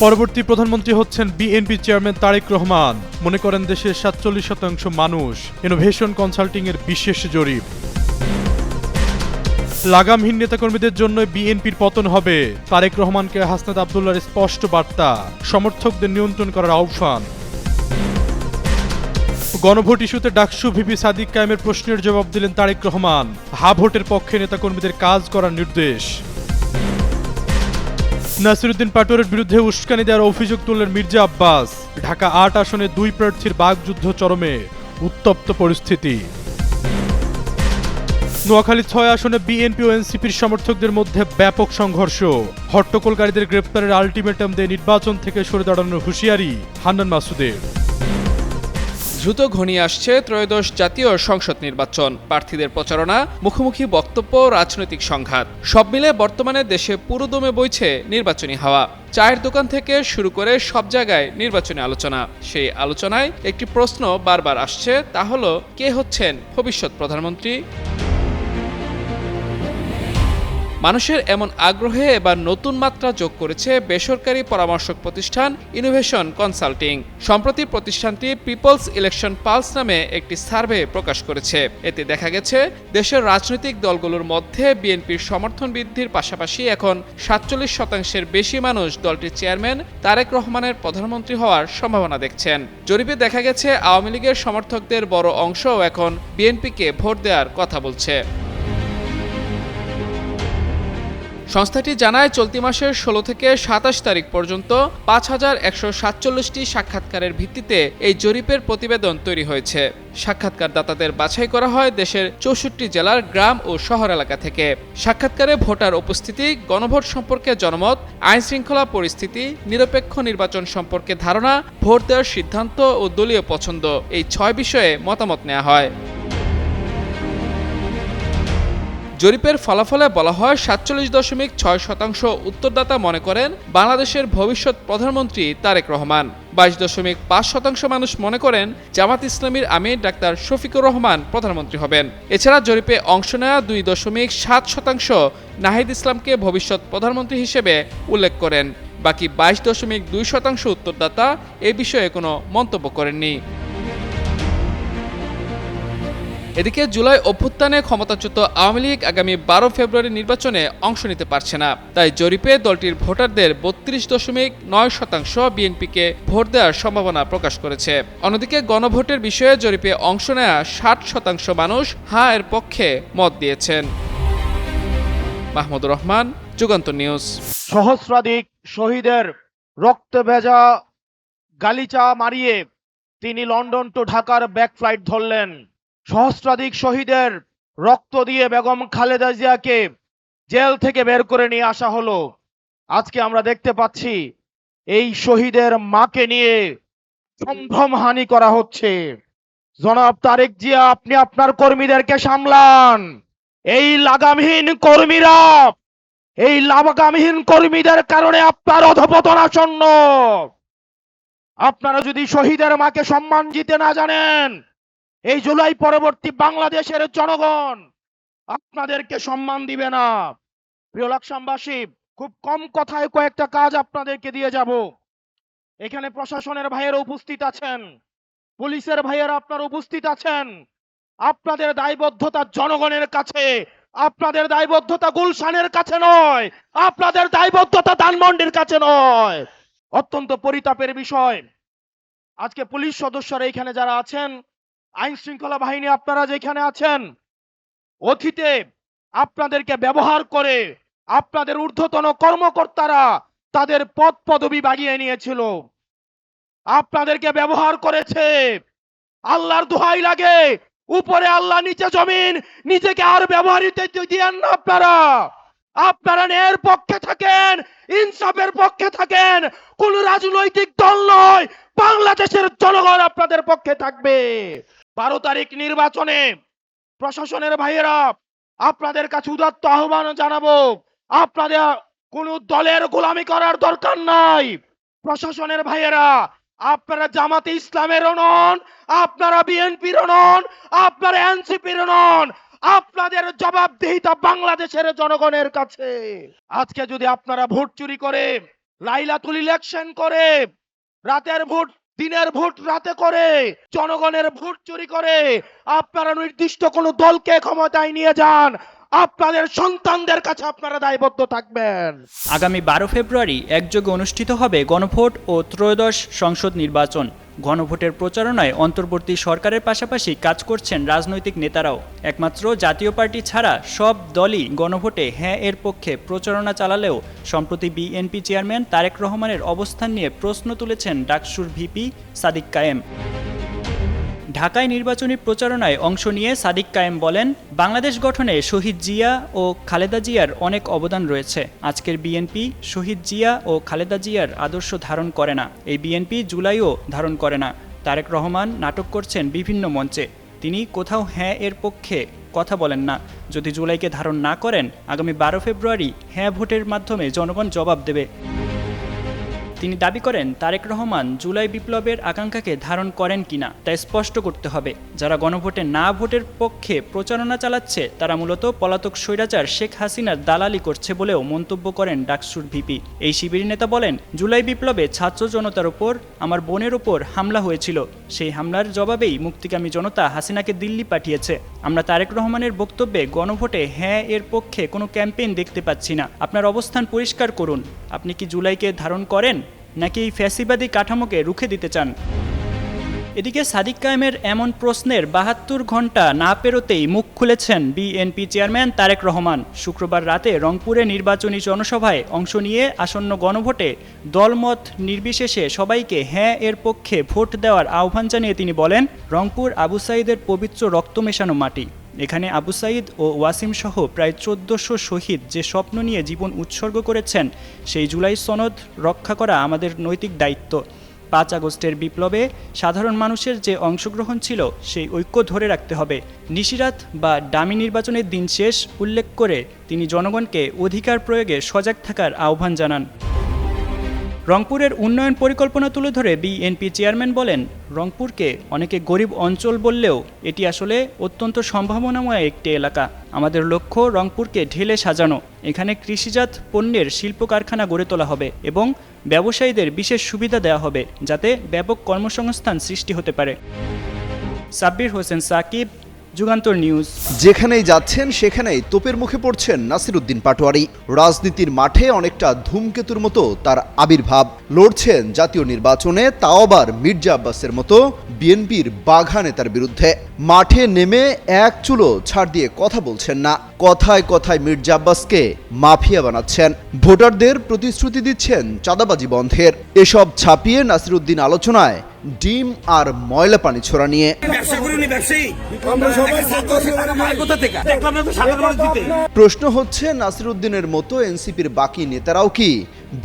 পরবর্তী প্রধানমন্ত্রী হচ্ছেন বিএনপি চেয়ারম্যান তারেক রহমান। মনে করেন দেশের ৪৭% মানুষ। ইনোভেশন কনসাল্টিং এর বিশেষ জরিপ। লাগামহীন নেতাকর্মীদের জন্য বিএনপির পতন হবে। তারেক রহমানকে হাসনাত আব্দুল্লাহর স্পষ্ট বার্তা। সমর্থকদের নিয়ন্ত্রণ করার আহ্বান। গণভোট ইস্যুতে ডাকসু ভিপি সাদিক কায়েমের প্রশ্নের জবাব দিলেন তারেক রহমান। হা ভোটের পক্ষে নেতাকর্মীদের কাজ করার নির্দেশ। নাসিরউদ্দিন পাটোয়ারির বিরুদ্ধে উস্কানি দেওয়ার অভিযোগ তুললেন মির্জা আব্বাস। ঢাকা ৮ আসনে ২ প্রার্থীর বাকযুদ্ধ চরমে, উত্তপ্ত পরিস্থিতি। নোয়াখালী ৬ আসনে বিএনপি ও এনসিপির সমর্থকদের মধ্যে ব্যাপক সংঘর্ষ। হট্টগোলকারীদের গ্রেপ্তারের আলটিমেটাম দিয়ে নির্বাচন থেকে সরে দাঁড়ানোর হুঁশিয়ারি হান্নান মাসুদের। দ্রুত ঘনিয়ে আসছে ত্রয়োদশ জাতীয় সংসদ নির্বাচন। প্রার্থীদের প্রচারণা, মুখোমুখি বক্তব্য, রাজনৈতিক সংঘাত সব মিলে বর্তমানে দেশে পুরোদমে বইছে নির্বাচনী হাওয়া। চায়ের দোকান থেকে শুরু করে সব জায়গায় নির্বাচনী আলোচনা। সেই আলোচনায় একটি প্রশ্ন বারবার আসছে, তা হলো কে হচ্ছেন ভবিষ্যৎ প্রধানমন্ত্রী। মানুষের এমন আগ্রহে এবার নতুন মাত্রা যোগ করেছে বেসরকারি পরামর্শক প্রতিষ্ঠান ইনোভেশন কনসাল্টিং। সম্প্রতি প্রতিষ্ঠানটি পিপলস ইলেকশন পালস নামে একটি সার্ভে প্রকাশ করেছে। এতে দেখা গেছে দেশের রাজনৈতিক দলগুলোর মধ্যে বিএনপির সমর্থন বৃদ্ধির পাশাপাশি এখন ৪৭% বেশি মানুষ দলটির চেয়ারম্যান তারেক রহমানের প্রধানমন্ত্রী হওয়ার সম্ভাবনা দেখছেন। জরিপে দেখা গেছে আওয়ামী লীগের সমর্থকদের বড় অংশও এখন বিএনপিকে ভোট দেওয়ার কথা বলছে। সংস্থাটি জানায়, চলতি মাসের ১৬ থেকে ২৭ তারিখ পর্যন্ত ৫,১৪৭টি সাক্ষাৎকারের ভিত্তিতে এই জরিপের প্রতিবেদন তৈরি হয়েছে। সাক্ষাৎকারদাতাদের বাছাই করা হয় দেশের ৬৪ জেলার গ্রাম ও শহর এলাকা থেকে। সাক্ষাৎকারে ভোটার উপস্থিতি, গণভোট সম্পর্কে জনমত, আইনশৃঙ্খলা পরিস্থিতি, নিরপেক্ষ নির্বাচন সম্পর্কে ধারণা, ভোট দেওয়ার সিদ্ধান্ত ও দলীয় পছন্দ, এই ৬ বিষয়ে মতামত নেওয়া হয়। জরিপের ফলাফলে বলা হয় ৪৭.৬% উত্তরদাতা মনে করেন বাংলাদেশের ভবিষ্যৎ প্রধানমন্ত্রী তারেক রহমান। ২২.৫% মানুষ মনে করেন জামাত ইসলামীর আমির ডাক্তার শফিকুর রহমান প্রধানমন্ত্রী হবেন। এছাড়া জরিপে অংশ নেওয়া ২.৭% নাহিদ ইসলামকে ভবিষ্যৎ প্রধানমন্ত্রী হিসেবে উল্লেখ করেন। বাকি ২২.২% উত্তরদাতা এ বিষয়ে কোনো মন্তব্য করেননি। এদিকে জুলাই অভ্যুত্থানে ক্ষমতাচ্যুত আওয়ামী লীগ আগামী ১২ ফেব্রুয়ারি নির্বাচনে অংশ নিতে পারছে না। তাই জরিপে দলটির ভোটারদের ৩২.৯% বিএনপিকে ভোট দেওয়ার সম্ভাবনা প্রকাশ করেছে। অন্যদিকে গণভোটের বিষয়ে জরিপে অংশ নেওয়া ৬০% মানুষ হ্যাঁ এর পক্ষে মত দিয়েছেন। মাহমুদুর রহমান, যুগান্তর নিউজ। সহস্রাধিক শহীদের রক্তে ভেজা গালিচা মারিয়ে তিনি লন্ডন টু ঢাকার ব্যাক ফ্লাইট ধরলেন। সহস্রাধিক শহীদের রক্ত দিয়ে বেগম খালেদা জিয়াকে জেল থেকে বের করে নিয়ে আসা হলো। আজকে আমরা দেখতে পাচ্ছি এই শহীদের মাকে নিয়ে সম্ভ্রমহানি করা হচ্ছে। জনাব তারেক জিয়া, আপনি আপনার কর্মীদেরকে সামলান। এই লাগামহীন কর্মীদের কারণে আপনার অধপতন আসন্ন। আপনারা যদি শহীদের মাকে সম্মান দিতে না জানেন, এই জুলাই পরবর্তী বাংলাদেশের জনগণ আপনাদেরকে সম্মান দিবে না। প্রিয় লাকসামবাসী, খুব কম কথায় কয়েকটা কাজ আপনাদেরকে দিয়ে যাব। এখানে প্রশাসনের ভাইয়েরা উপস্থিত আছেন, পুলিশের ভাইয়েরা আপনারা উপস্থিত আছেন। আপনাদের দায়বদ্ধতা জনগণের কাছে, আপনাদের দায়বদ্ধতা গুলশানের কাছে নয়, আপনাদের দায়বদ্ধতা ধানমন্ডির কাছে নয়। অত্যন্ত পরিতাপের বিষয়, আজকে পুলিশ সদস্যরা এখানে যারা আছেন, আইন শৃঙ্খলা বাহিনী আপনারা যেখানে আছেন, অতীতে আপনাদেরকে ব্যবহার করে আপনাদের ঊর্ধ্বতন কর্মকর্তারা তাদের পদ পদবি বাগিয়ে নিয়েছিল, আপনাদেরকে ব্যবহার করেছে। আল্লাহর দোহাই লাগে, উপরে আল্লাহ নিচে জমিন, নিজেকে আর ব্যবহারিত দিয়েন না। আপনারা ন্যায়ের পক্ষে থাকেন, ইনসাফের পক্ষে থাকেন। কোন রাজনৈতিক দল নয়, বাংলাদেশের জনগণ আপনাদের পক্ষে থাকবে। 12 তারিখ নির্বাচনে প্রশাসনের ভাইয়েরা আপনাদের কাছে উদাত্ত আহ্বান জানাবো, আপনাদের কোন দলের গোলামি করার দরকার নাই। প্রশাসনের ভাইয়েরা, আপনারা জামাতে ইসলামেরও নন, আপনারা বিএনপিরও নন, আপনারা এনসিপিরও নন। আপনাদের জবাবদিহিতা বাংলাদেশের জনগণের কাছে। আজকে যদি আপনারা ভোট চুরি করে লাইলাতুল ইলেকশন করে, রাতের ভোট দিনের ভোট রাতে করে, জনগণের ভোট চুরি করে আপনারা নির্দিষ্ট কোনো দলকে ক্ষমতায় নিয়ে যান, আপনাদের সন্তানদের কাছে আপনারা দায়বদ্ধ থাকবেন। আগামী 12 ফেব্রুয়ারি একযোগে অনুষ্ঠিত হবে গণভোট ও ত্রয়োদশ সংসদ নির্বাচন। গণভোটের প্রচারণায় অন্তর্বর্তী সরকারের পাশাপাশি কাজ করছেন রাজনৈতিক নেতারাও। একমাত্র জাতীয় পার্টি ছাড়া সব দলই গণভোটে হ্যাঁ এর পক্ষে প্রচারণা চালালেও সম্প্রতি বিএনপি চেয়ারম্যান তারেক রহমানের অবস্থান নিয়ে প্রশ্ন তুলেছেন ডাকসুর ভিপি সাদিক কায়েম। ঢাকায় নির্বাচনী প্রচারণায় অংশ নিয়ে সাদিক কায়েম বলেন, বাংলাদেশ গঠনে শহীদ জিয়া ও খালেদা জিয়ার অনেক অবদান রয়েছে। আজকের বিএনপি শহীদ জিয়া ও খালেদা জিয়ার আদর্শ ধারণ করে না। এই বিএনপি জুলাইও ধারণ করে না। তারেক রহমান নাটক করছেন বিভিন্ন মঞ্চে। তিনি কোথাও হ্যাঁ এর পক্ষে কথা বলেন না। যদি জুলাইকে ধারণ না করেন, আগামী 12 ফেব্রুয়ারি হ্যাঁ ভোটের মাধ্যমে জনগণ জবাব দেবে। তিনি দাবি করেন, তারেক রহমান জুলাই বিপ্লবের আকাঙ্ক্ষাকে ধারণ করেন কিনা তা স্পষ্ট করতে হবে। যারা গণভোটে না ভোটের পক্ষে প্রচারণা চালাচ্ছে তারা মূলত পলাতক স্বৈরাচার শেখ হাসিনার দালালি করছে বলেও মন্তব্য করেন ডাকসুর ভিপি। এই শিবির নেতা বলেন, জুলাই বিপ্লবে ছাত্র জনতার উপর, আমার বোনের উপর হামলা হয়েছিল। সেই হামলার জবাবেই মুক্তিকামী জনতা হাসিনাকে দিল্লি পাঠিয়েছে। আমরা তারেক রহমানের বক্তব্যে গণভোটে হ্যাঁ এর পক্ষে কোনো ক্যাম্পেইন দেখতে পাচ্ছি না। আপনার অবস্থান পরিষ্কার করুন। আপনি কি জুলাইকে ধারণ করেন নাকি এই ফ্যাসিবাদী কাঠামোকে রুখে দিতে চান? এদিকে সাদিক কায়েমের এমন প্রশ্নের 72 ঘন্টা না পেরোতেই মুখ খুলেছেন বিএনপি চেয়ারম্যান তারেক রহমান। শুক্রবার রাতে রংপুরে নির্বাচনী জনসভায় অংশ নিয়ে আসন্ন গণভোটে দলমত নির্বিশেষে সবাইকে হ্যাঁ এর পক্ষে ভোট দেওয়ার আহ্বান জানিয়ে তিনি বলেন, রংপুর আবু সাঈদের পবিত্র রক্ত মেশানো মাটি। এখানে আবু সাঈদ ও ওয়াসিম সহ প্রায় 1400 শহীদ যে স্বপ্ন নিয়ে জীবন উৎসর্গ করেছেন, সেই জুলাই সনদ রক্ষা করা আমাদের নৈতিক দায়িত্ব। 5 আগস্টের বিপ্লবে সাধারণ মানুষের যে অংশগ্রহণ ছিল, সেই ঐক্য ধরে রাখতে হবে। নিশিরাত বা ডামি নির্বাচনের দিন শেষ উল্লেখ করে তিনি জনগণকে অধিকার প্রয়োগে সজাগ থাকার আহ্বান জানান। রংপুরের উন্নয়ন পরিকল্পনা তুলে ধরে বিএনপি চেয়ারম্যান বলেন, রংপুরকে অনেকে গরিব অঞ্চল বললেও এটি আসলে অত্যন্ত সম্ভাবনাময় একটি এলাকা। আমাদের লক্ষ্য রংপুরকে ঢেলে সাজানো। এখানে কৃষিজাত পণ্যের শিল্প কারখানা গড়ে তোলা হবে এবং ব্যবসায়ীদের বিশেষ সুবিধা দেওয়া হবে, যাতে ব্যাপক কর্মসংস্থান সৃষ্টি হতে পারে। সাব্বির হোসেন সাকিব, যুগান্তর নিউজ। যেখানেই যাচ্ছেন সেখানেই তোপের মুখে পড়ছেন নাসিরউদ্দিন পাটোয়ারি। রাজনীতির মাঠে অনেকটা ধূমকেতুর মতো তার আবির্ভাব। লড়ছেন জাতীয় নির্বাচনে, তাও আবার মির্জা আব্বাসের মতো বিএনপির বাঘা নেতার বিরুদ্ধে। মাঠে নেমে এক চুলো ছাড় দিয়ে কথা বলছেন না, কথায় কথায় মির্জা আব্বাসকে মাফিয়া বানাচ্ছেন। ভোটারদের প্রতিশ্রুতি দিচ্ছেন চাঁদাবাজি বন্ধের। এসব ছাপিয়ে নাসিরউদ্দিন আলোচনায় ডিম আর ময়লা পানি ছোড়া নিয়ে। প্রশ্ন হচ্ছে, নাসিরউদ্দিনের মতো এনসিপির বাকি নেতারাও কি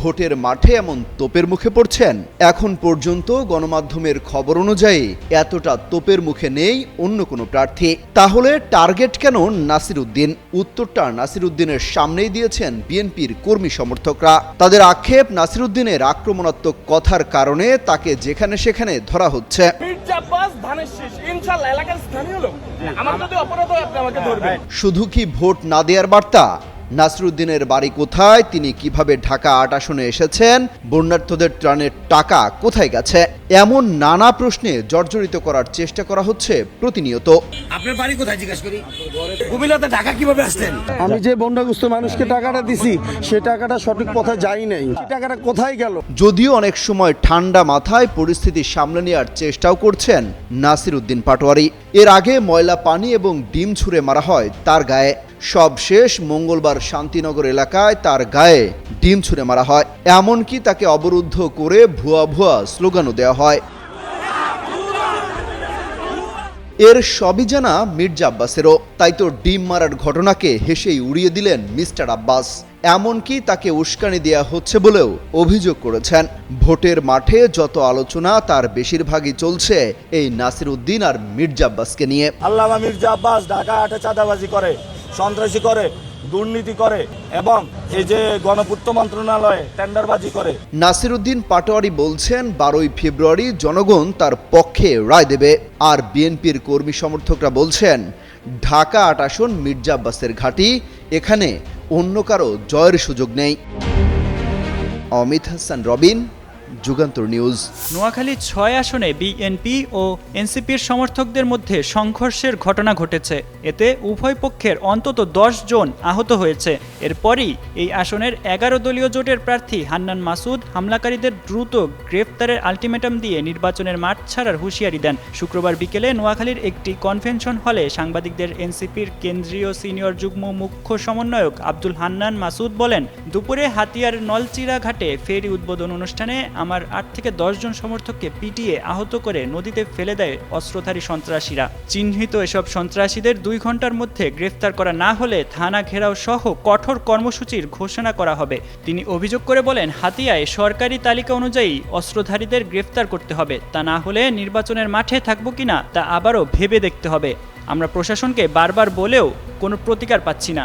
ভোটের মাঠে এমন তোপের মুখে পড়ছেন? এখন পর্যন্ত গণমাধ্যমের খবর অনুযায়ী এতটা তোপের মুখে নেই অন্য কোনো প্রার্থী। তাহলে টার্গেট কেন নাসিরউদ্দিন? উত্তরটা নাসিরউদ্দিনের সামনেই দিয়েছেন বিএনপির কর্মী সমর্থকরা। তাদের আক্ষেপ, নাসিরউদ্দিনের আক্রমণাত্মক কথার কারণে তাকে যেখানে সেখানে ধরা হচ্ছে। শুধু কি ভোট না দেওয়ার বার্তা? নাসিরউদ্দিনের বাড়ি কোথায়, তিনি কিভাবে ঢাকা 8 আসনে এসেছেন, বন্যার্থদের ত্রাণের টাকা কোথায় গেছে, এমন নানা প্রশ্নে জর্জরিত করার চেষ্টা করা হচ্ছে প্রতিনিয়ত। আপনার বাড়ি কোথায় জিজ্ঞেস করি? কুমিল্লাতে ঢাকা কিভাবে আসলেন? আমি যে বন্যাগ্রস্ত মানুষকে টাকাটা দিছি, সে টাকাটা সঠিক পথে যাই নাই। সেই টাকাটা কোথায় গেল? যদিও অনেক সময় ঠান্ডা মাথায় পরিস্থিতি সামলে নেওয়ার চেষ্টাও করছেন নাসিরউদ্দিন পাটোয়ারি। এর আগে ময়লা পানি এবং ডিম ছুঁড়ে মারা হয় তার গায়ে। সবশেষ মঙ্গলবার শান্তিনগর এলাকায় তার গায়ে ডিম ছুঁড়ে মারা হয়। এমনকি তাকে অবরুদ্ধ করে ভুয়া ভুয়া স্লোগানও দেওয়া হয়। এর সবই জানা মির্জা আব্বাসেরও। তাই তো ডিম মারার ঘটনাকে হেসেই উড়িয়ে দিলেন মিস্টার আব্বাস। এমনকি তাকে উস্কানি দেওয়া হচ্ছে বলেও অভিযোগ করেছেন। ভোটের মাঠে যত আলোচনা তার বেশিরভাগই চলছে এই নাসিরউদ্দিন আর মির্জা আব্বাসকে নিয়ে। আল্লামা মির্জা আব্বাস ঢাকা 8-এ চাঁদাবাজি করে, সন্ত্রাসী করে, দুর্নীতি করে এবং এই যে গণপূর্ত মন্ত্রণালয়ে টেন্ডারবাজি করে। নাসিরউদ্দিন পাটোয়ারি বলছেন 12ই ফেব্রুয়ারি জনগণ তার পক্ষে রায় দেবে। আর বিএনপির কর্মী সমর্থকরা বলছেন ঢাকা 8 আসন মির্জা আব্বাসের ঘাঁটি, এখানে অন্য কারো জয়ের সুযোগ নেই। অমিত হাসান রবিন, যুগান্তর নিউজ। নোয়াখালী 6 আসনে বিএনপি ও এনসিপির সমর্থকদের মধ্যে সংঘর্ষের ঘটনা ঘটেছে। এতে উভয় পক্ষের অন্তত 10 জন আহত হয়েছে। এরপরই এই আসনের 11 দলীয় জোটের প্রার্থী হান্নান মাসুদ হামলাকারীদের দ্রুত গ্রেফতারের আলটিমেটাম দিয়ে নির্বাচনের মাঠ ছাড়ার হুঁশিয়ারি দেন। শুক্রবার বিকেলে নোয়াখালীর একটি কনভেনশন হলে সাংবাদিকদের এনসিপির কেন্দ্রীয় সিনিয়র যুগ্ম মুখ্য সমন্বয়ক আব্দুল হান্নান মাসুদ বলেন, দুপুরে হাতিয়ার নলচিরা ঘাটে ফেরি উদ্বোধন অনুষ্ঠানে আমার 8 থেকে 10 জন সমর্থককে পিটিয়ে আহত করে নদীতে ফেলে দেয় অস্ত্রধারী সন্ত্রাসীরা। চিহ্নিত এসব সন্ত্রাসীদের 2 ঘন্টার মধ্যে গ্রেফতার করা না হলে থানা ঘেরাও সহ কঠোর কর্মসূচির ঘোষণা করা হবে। তিনি অভিযোগ করে বলেন, হাতিয়ায় সরকারি তালিকা অনুযায়ী অস্ত্রধারীদের গ্রেফতার করতে হবে, তা না হলে নির্বাচনের মাঠে থাকবো কিনা তা আবারও ভেবে দেখতে হবে। আমরা প্রশাসনকে বারবার বলেও কোনো প্রতিকার পাচ্ছি না।